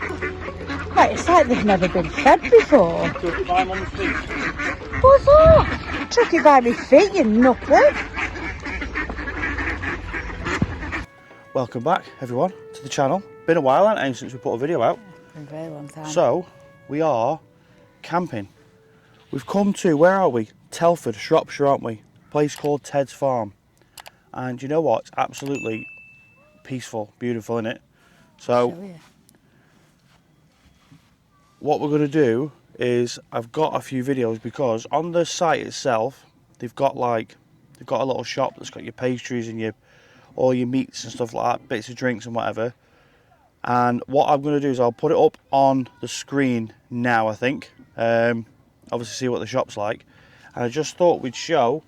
Right, it's like they've never been fed before. Took it by mum's feet. What's that? Took it by my feet, you nutter. Welcome back, everyone, to the channel. Been a while, hasn't it, since we put a video out? For a very long time. So, we are camping. We've come to, where are we? Telford, Shropshire, aren't we? A place called Ted's Farm. And you know what? It's absolutely peaceful, beautiful, isn't it? So, Show you. what we're going to do is, I've got a few videos because on the site itself, they've got a little shop that's got your pastries and all your meats and stuff like that, bits of drinks and whatever. And what I'm going to do is I'll put it up on the screen now, I think. Obviously see what the shop's like. And I just thought we'd show,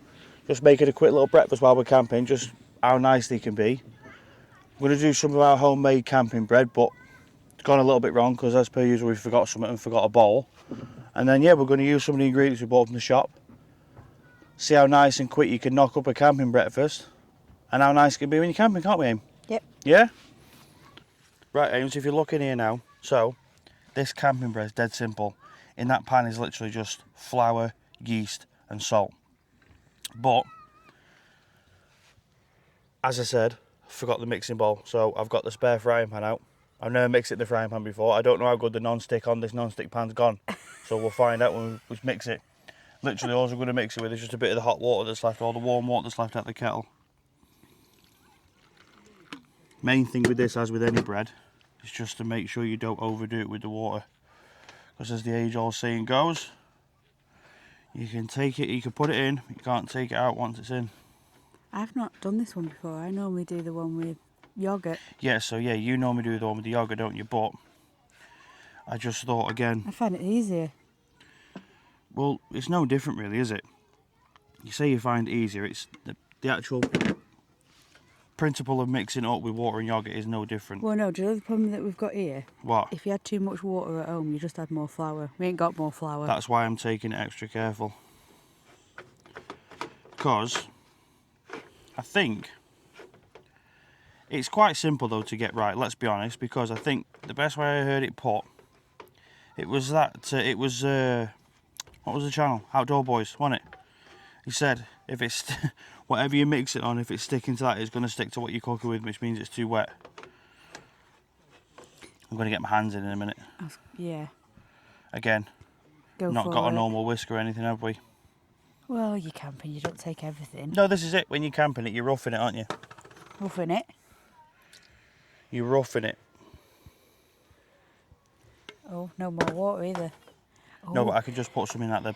just making a quick little breakfast while we're camping, just how nice they can be. I'm going to do some of our homemade camping bread, but it's gone a little bit wrong because as per usual we forgot something and forgot a bowl. And then yeah, we're going to use some of the ingredients we bought from the shop. See how nice and quick you can knock up a camping breakfast. And how nice it can be when you're camping, can't we, Aim? Yep. Yeah? Right, Ames, if you look in here now, so this camping bread is dead simple. In that pan is literally just flour, yeast and salt. But, as I said, I forgot the mixing bowl, so I've got the spare frying pan out. I've never mixed it in the frying pan before. I don't know how good the non-stick on this non-stick pan's gone. So we'll find out when we mix it. Literally all we're going to mix it with is just a bit of the hot water that's left, or the warm water that's left out the kettle. Main thing with this, as with any bread, is just to make sure you don't overdo it with the water. Because as the age-old saying goes, you can take it, you can put it in, you can't take it out once it's in. I've not done this one before. I normally do the one with yoghurt. Yeah, so yeah, you normally do the one with the yoghurt, don't you? But I just thought again... I find it easier. Well, it's no different really, is it? You say you find it easier, it's the actual principle of mixing it up with water and yogurt is no different. Well, no, do you know the problem that we've got here? What? If you had too much water at home, you just had more flour. We ain't got more flour. That's why I'm taking it extra careful. Because I think it's quite simple though to get right, let's be honest, because I think the best way I heard it put, it was that, what was the channel? Outdoor Boys, wasn't it? He said, if it's, whatever you mix it on, if it's sticking to that, it's going to stick to what you're cooking with, which means it's too wet. I'm going to get my hands in a minute. Yeah. Again, not got a normal whisk or anything, have we? Well, you're camping, you don't take everything. No, this is it. When you're camping it, you're roughing it, aren't you? Roughing it? You're roughing it. Oh, no more water either. Oh. No, but I could just put something at the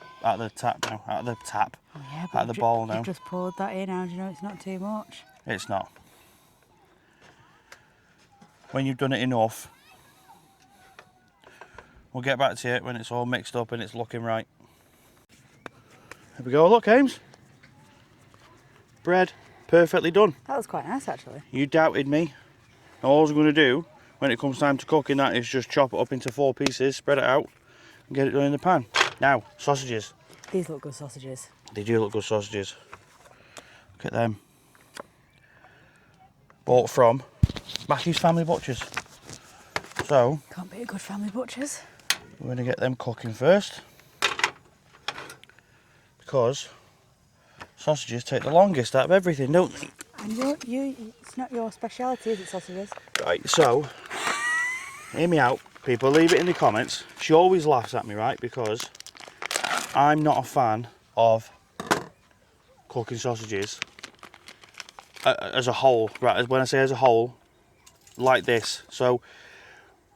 tap now. Out of the tap. Oh, yeah, out of the bowl now. You've just poured that in, how do you know it's not too much? It's not. When you've done it enough, we'll get back to it when it's all mixed up and it's looking right. Here we go, look, Ames. Bread, perfectly done. That was quite nice, actually. You doubted me. All I'm going to do when it comes time to cooking that is just chop it up into 4 pieces, spread it out, and get it done in the pan. Now, sausages. These look good sausages. They do look good sausages. Look at them. Bought from Matthew's Family Butchers. So, Can't be a good family butchers. we're going to get them cooking first. Because sausages take the longest out of everything, don't they? And it's not your speciality, is it, sausages? Right, so, hear me out, people, leave it in the comments. She always laughs at me, right, because I'm not a fan of cooking sausages as a whole, right, when I say as a whole, like this. So,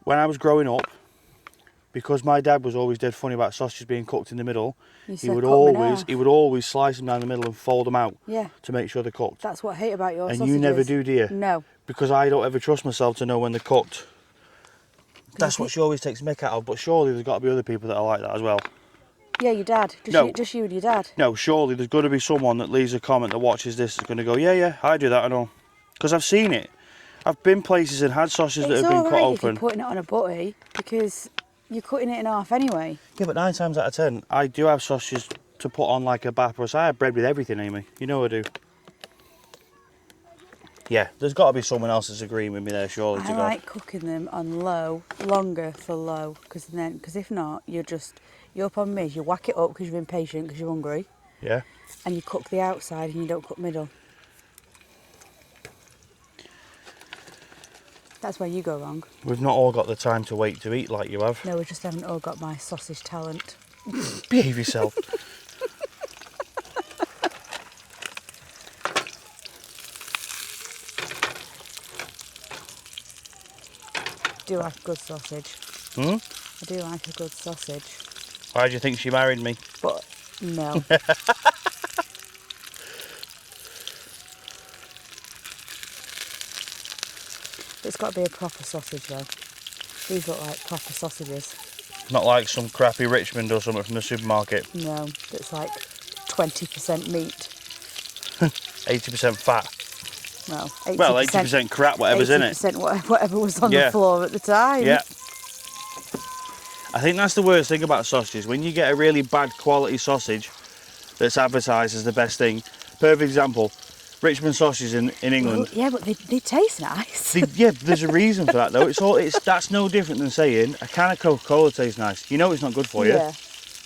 when I was growing up, because my dad was always dead funny about sausages being cooked in the middle, he would always slice them down the middle and fold them out to make sure they're cooked. That's what I hate about your sausages. And you never do you? No. Because I don't ever trust myself to know when they're cooked. That's what she always takes mick out of, but surely there's got to be other people that are like that as well. Yeah, your dad. Just you and your dad. No, surely there's got to be someone that leaves a comment that watches this that's going to go, yeah, I do that and all. Because I've seen it. I've been places and had sausages that have been cut open. It's all right if you're putting it on a butty, because you're cutting it in half anyway. Yeah, but 9 times out of 10, I do have sausages to put on like a bap, or I have bread with everything, Amy. You know I do. Yeah, there's got to be someone else that's agreeing with me there, surely. I like cooking them on low, longer for low, because if not, your problem is you whack it up because you're impatient, because you're hungry, Yeah. and you cook the outside and you don't cook middle. That's where you go wrong. We've not all got the time to wait to eat like you have. No, we just haven't all got my sausage talent. Behave yourself. I do like a good sausage. Hmm? I do like a good sausage. Why do you think she married me? But no. It's got to be a proper sausage though. These look like proper sausages. Not like some crappy Richmond or something from the supermarket. No, it's like 20% meat. 80% fat. No, 80%. Well, 80% crap, whatever's in it. 80% whatever was on the floor at the time. Yeah. I think that's the worst thing about sausages. When you get a really bad quality sausage that's advertised as the best thing. Perfect example, Richmond sausages in England. Well, yeah, but they taste nice. Yeah, there's a reason for that though. That's no different than saying a can of Coca-Cola tastes nice. You know it's not good for you, Yeah.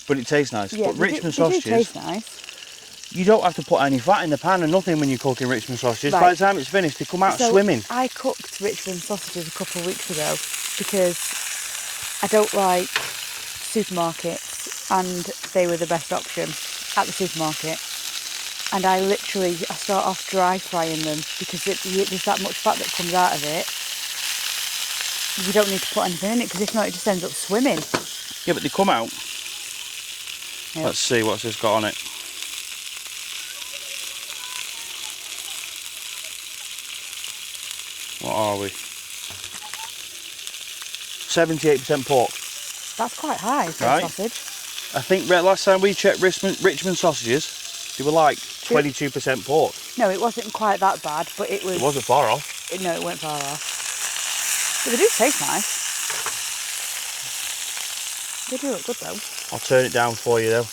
but it tastes nice. Yeah, but Richmond they do sausages, taste nice. you don't have to put any fat in the pan and nothing when you're cooking Richmond sausages. Right. By the time it's finished, they come out swimming. I cooked Richmond sausages a couple of weeks ago because I don't like supermarkets and they were the best option at the supermarket. And I start off dry frying them because there's that much fat that comes out of it. You don't need to put anything in it because if not, it just ends up swimming. Yeah, but they come out. Yeah. Let's see what's this got on it. What are we? 78% pork. That's quite high for Right. a sausage. I think last time we checked Richmond sausages, they were like 22% pork. No, it wasn't quite that bad, but it was. It wasn't far off. No, it went far off. But they do taste nice. They do look good though. I'll turn it down for you though.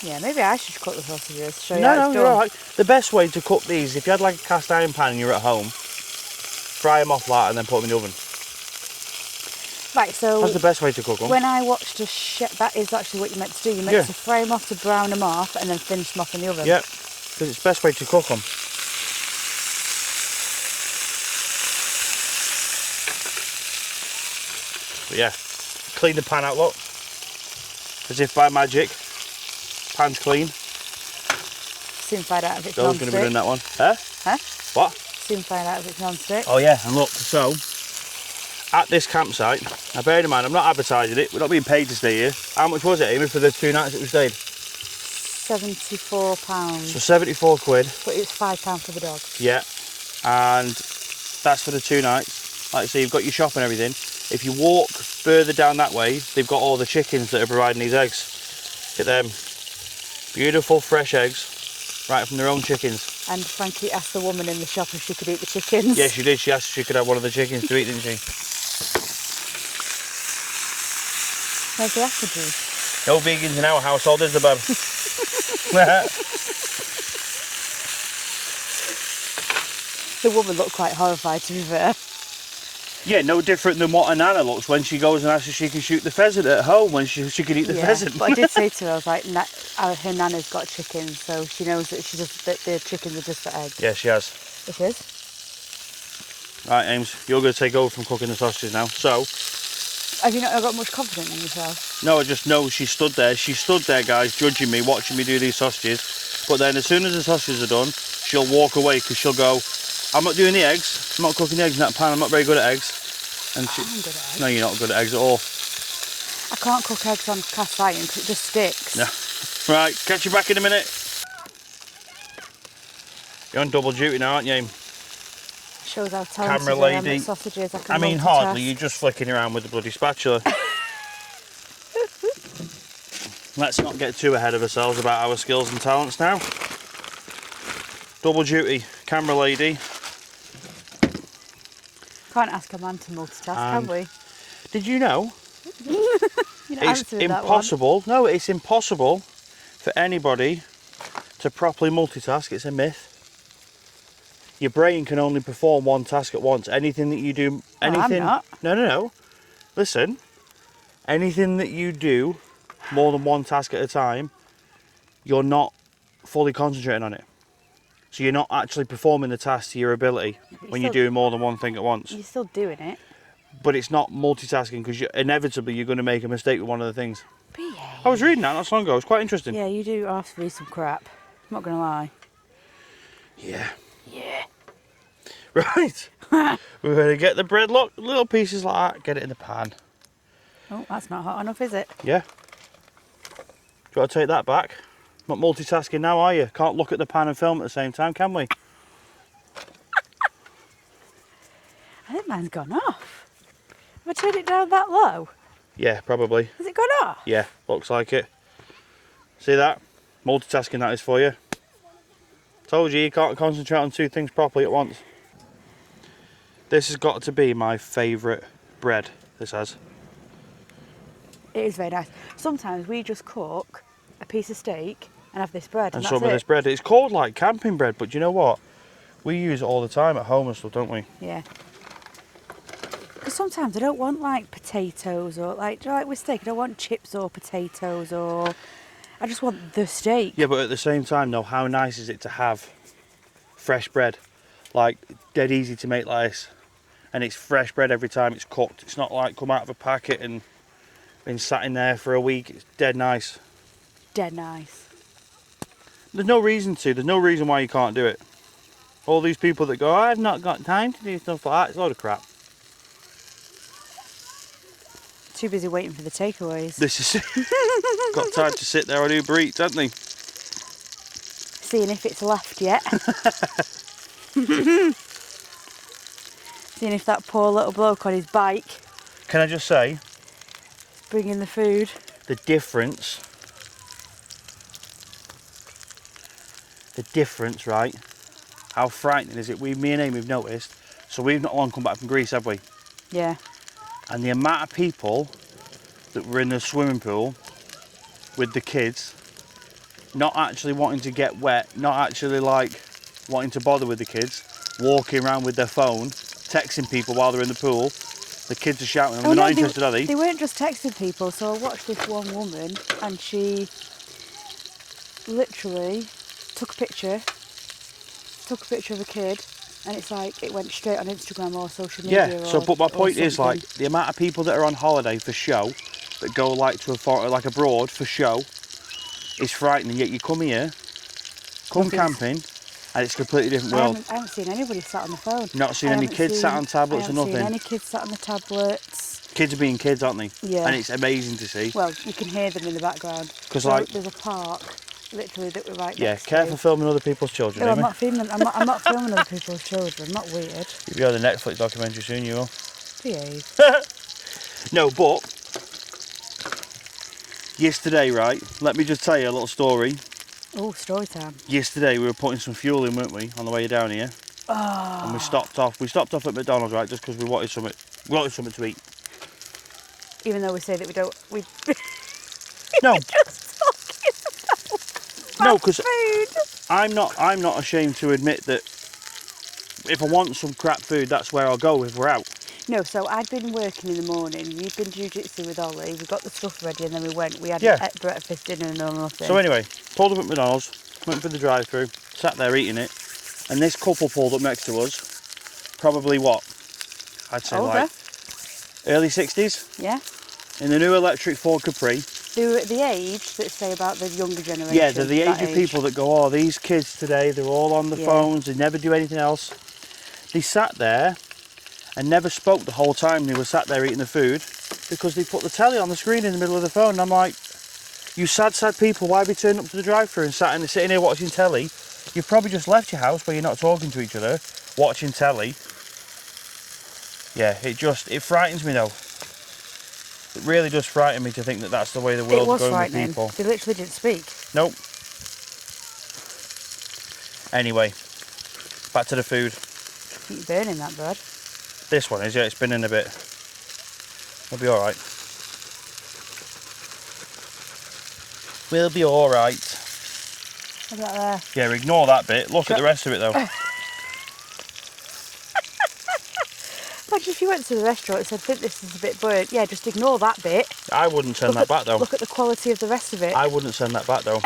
Yeah, maybe I should cook the sausages. Show you No, how no, it's you're done. alright. The best way to cook these, if you had like a cast iron pan and you're at home, fry them off like and then put them in the oven. Right, so That's the best way to cook them. when I watched a chef, that is actually what you're meant to do. You're meant to fry them off to brown them off and then finish them off in the oven. Yep, because it's the best way to cook them. But yeah, clean the pan out, look. As if by magic. Pan's clean. Soon find out if it's Joe's going to be doing non-stick. that one. Huh? Huh? What? Soon find out if it's non-stick. Oh yeah, and look, so at this campsite, now bear in mind, I'm not advertising it, we're not being paid to stay here. How much was it, Amy, for the 2 nights that we stayed? £74. So 74 quid. But it's £5 for the dog. Yeah, and that's for the 2 nights. Like I say, you've got your shop and everything. If you walk further down that way, they've got all the chickens that are providing these eggs. Look at them. Beautiful, fresh eggs. Right from their own chickens. And Frankie asked the woman in the shop if she could eat the chickens. Yeah, she did. She asked if she could have one of the chickens to eat, didn't she? Where's the apple juice? No vegans in our household, is there, bub? The woman looked quite horrified, to be fair. Yeah, no different than what a nana looks when she goes and asks if she can shoot the pheasant at home when she could eat the pheasant. But I did say to her, I was like, her nana's got chickens, so she knows that that the chickens are just for eggs. Yeah, she has. It is. Right, Ames, you're going to take over from cooking the sausages now. So, Have you not got much confidence in yourself? no, I just know she stood there. She stood there, guys, judging me, watching me do these sausages. But then as soon as the sausages are done, she'll walk away because she'll go, I'm not doing the eggs. I'm not cooking the eggs in that pan. I'm not very good at eggs. And I'm good at eggs. No, you're not good at eggs at all. I can't cook eggs on cast iron because it just sticks. No. Right, catch you back in a minute. You're on double duty now, aren't you, Aim? Shows how talented Camera I am lady. at sausages. I can I mean, multitask. hardly. You're just flicking around with the bloody spatula. Let's not get too ahead of ourselves about our skills and talents now. Double duty, camera lady. Can't ask a man to multitask, can we? Did you know? You know, It's impossible. No, it's impossible for anybody to properly multitask. It's a myth. Your brain can only perform one task at once. Anything that you do, anything. I'm not. No. Listen. Anything that you do more than one task at a time, you're not fully concentrating on it. So you're not actually performing the task to your ability when you're doing more than one thing at once. You're still doing it. But it's not multitasking because inevitably you're going to make a mistake with one of the things. Behave. I was reading that not so long ago. It's quite interesting. Yeah, you do have to read some crap. I'm not going to lie. Yeah. Yeah. Right. We're going to get the bread little pieces like that, get it in the pan. Oh, that's not hot enough, is it? Yeah. Do you want to take that back? Not multitasking now, are you? Can't look at the pan and film at the same time, can we? I think mine's gone off. Have I turned it down that low? Yeah, probably. Has it gone off? Yeah, looks like it. See that? Multitasking that is for you. Told you can't concentrate on two things properly at once. This has got to be my favourite bread, this has. It is very nice. Sometimes we just cook a piece of steak and have this bread, And and some that's of it. this bread, it's called like camping bread, but you know what? We use it all the time at home and stuff, don't we? Yeah. Because sometimes I don't want like potatoes or like, do you know, like with steak, I don't want chips or potatoes or... I just want the steak. Yeah, but at the same time though, how nice is it to have fresh bread? Like, dead easy to make like this. And it's fresh bread every time it's cooked. It's not like come out of a packet and been sat in there for a week. It's dead nice. Dead nice. There's no reason to. There's no reason why you can't do it. All these people that go, I've not got time to do stuff like that, it's a load of crap. Too busy waiting for the takeaways. This is got time to sit there on Uber Eats, haven't they? Seeing if it's left yet. Seeing if that poor little bloke on his bike Can I just say, bringing the food. the difference, right? How frightening is it? Me and Amy have noticed. So we've not long come back from Greece, have we? Yeah. And the amount of people that were in the swimming pool with the kids, not actually wanting to get wet, not actually like wanting to bother with the kids, walking around with their phone, texting people while they're in the pool. The kids are shouting and they're not interested, are they? They weren't just texting people, so I watched this one woman and she literally took a picture of a kid, and it's like it went straight on Instagram or social media. Yeah, so but my point is like the amount of people that are on holiday for show, that go like to like abroad for show, is frightening. Yet you come here, camping, and it's a completely different world. I haven't seen anybody sat on the phone. Not seen any kids sat on tablets or nothing. I haven't seen any kids sat on the tablets. Kids are being kids, aren't they? Yeah. And it's amazing to see. Well, you can hear them in the background. Because so like, there's a park, literally, that we're right yeah, next careful to. filming other people's children. No, Amy. I'm not filming other people's children. I'm not weird. You'll be on the Netflix documentary soon, you will. Behave. No, but yesterday, right? Let me just tell you a little story. Oh, story time. Yesterday we were putting some fuel in, weren't we, on the way down here? Oh. And we stopped off. We stopped off at McDonald's, right, just because we wanted something. We wanted something to eat. Even though we say that we don't, we No, just talking about no, because food. I'm not ashamed to admit that if I want some crap food, that's where I'll go if we're out. No, so I'd been working in the morning. You'd been jiu-jitsu with Ollie. We got the stuff ready and then we went. We had breakfast, dinner and all nothing. So anyway, pulled up at McDonald's, went for the drive-through, sat there eating it, and this couple pulled up next to us. Probably what? I'd say Older. like early 60s. Yeah. In the new electric Ford Capri. They were at the age that say about the younger generation. Yeah, they're the age of people that go, oh, these kids today, they're all on the phones, they never do anything else. They sat there and never spoke the whole time they were sat there eating the food because they put the telly on the screen in the middle of the phone. And I'm like, you sad people, why have you turned up to the drive-thru and sitting here watching telly? You've probably just left your house where you're not talking to each other, watching telly. Yeah, it frightens me though. It really does frighten me to think that that's the way the world's going with people. They literally didn't speak. Nope. Anyway, back to the food. I think you're burning that bread. This one is, yeah, it's been in a bit. We'll be alright. We'll be alright. Look at that there. Yeah, ignore that bit. Look at the rest of it though. Imagine if you went to the restaurant and said, I think this is a bit burnt. Yeah, just ignore that bit. I wouldn't send that back though. Look at the quality of the rest of it. I wouldn't send that back though.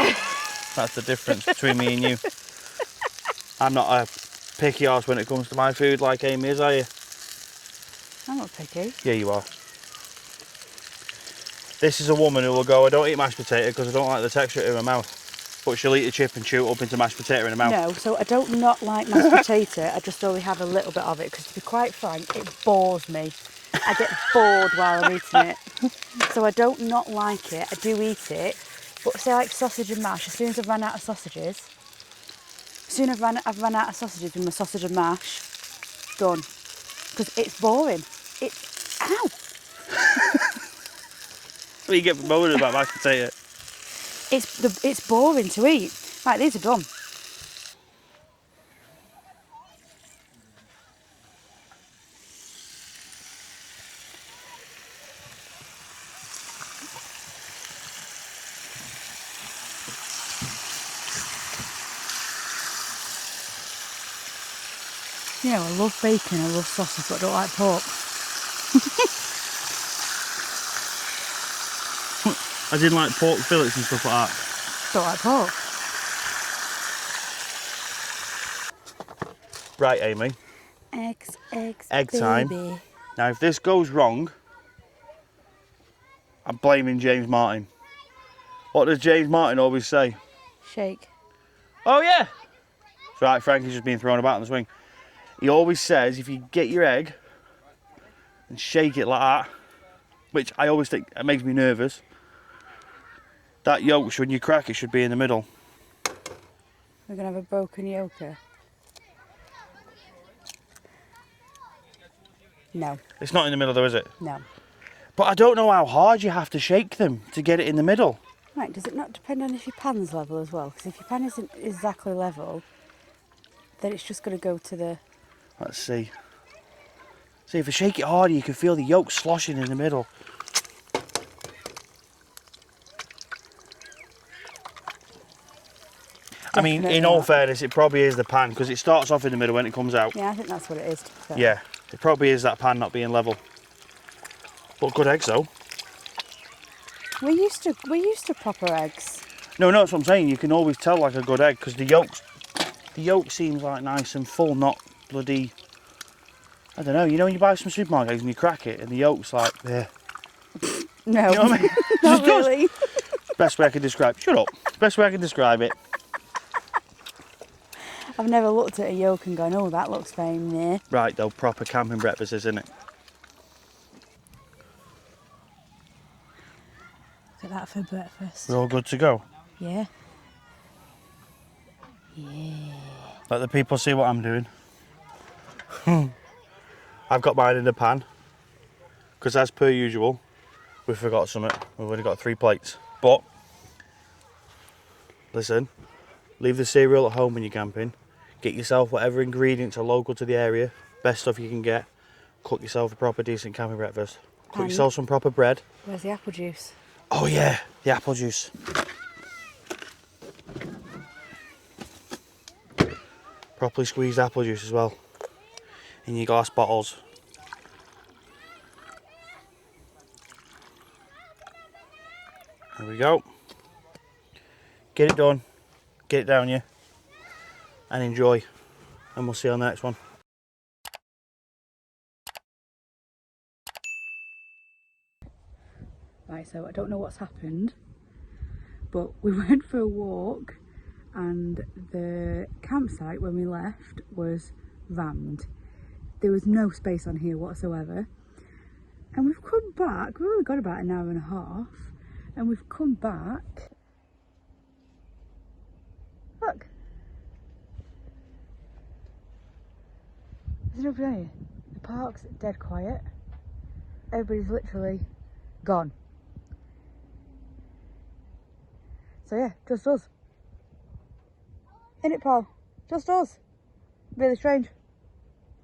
That's the difference between me and you. I'm not a picky arse when it comes to my food like Amy is, are you? I'm not picky. Yeah, you are. This is a woman who will go, I don't eat mashed potato because I don't like the texture in my mouth. But she'll eat a chip and chew it up into mashed potato in her mouth. No, so I don't not like mashed potato. I just only have a little bit of it because, to be quite frank, it bores me. I get bored while I'm eating it. So I don't not like it. I do eat it. But say like sausage and mash, as soon as I've run out of sausages, I've run out of sausages with my sausage and mash, done. Because it's boring. It's, ow! What do you get moaning about mashed potato? It's boring to eat. Right, these are done. You know, I love bacon, I love sausage, but I don't like pork. I didn't like pork fillets and stuff like that. Don't like pork. Right, Amy. Eggs, Egg baby. time. Now, if this goes wrong, I'm blaming James Martin. What does James Martin always say? Shake. Oh, yeah. That's right, Frankie's just being thrown about in the swing. He always says if you get your egg and shake it like that, which I always think it makes me nervous, that yolk, when you crack it, should be in the middle. We're going to have a broken yolker. No. It's not in the middle though, is it? No. But I don't know how hard you have to shake them to get it in the middle. Right, does it not depend on if your pan's level as well? Because if your pan isn't exactly level, then it's just going to go to the... Let's see. See, if I shake it harder, you can feel the yolk sloshing in the middle. I mean, in all fairness, it probably is the pan, because it starts off in the middle when it comes out. Yeah, I think that's what it is, to be fair. Yeah, it probably is that pan not being level. But good eggs though. We're used to proper eggs. No, that's what I'm saying. You can always tell like a good egg, because the yolk seems like nice and full, not bloody, I don't know, you know when you buy some supermarket eggs and you crack it and the yolk's like, yeah. No, You know what I mean? not Just does. really. Best way I can describe, shut up. Best way I can describe it. I've never looked at a yolk and gone, oh, that looks very meh. Right though, proper camping breakfast, isn't it? Look at that for breakfast. We're all good to go. Yeah. Yeah. Let the people see what I'm doing. I've got mine in the pan, because as per usual, we forgot something. We've only got 3 plates. But, listen, leave the cereal at home when you're camping. Get yourself whatever ingredients are local to the area, best stuff you can get. Cook yourself a proper decent camping breakfast. Cook yourself some proper bread. Where's the apple juice? Oh yeah, the apple juice. Properly squeezed apple juice as well. In your glass bottles. There we go. Get it done. Get it down you. And enjoy. And we'll see you on the next one. Right, so I don't know what's happened, but we went for a walk and the campsite when we left was rammed. There was no space on here whatsoever. And we've come back, we've only got about an hour and a half, and we've come back. Look. There's nobody on here. The park's dead quiet. Everybody's literally gone. So yeah, just us. Innit, Paul? Just us. Really strange.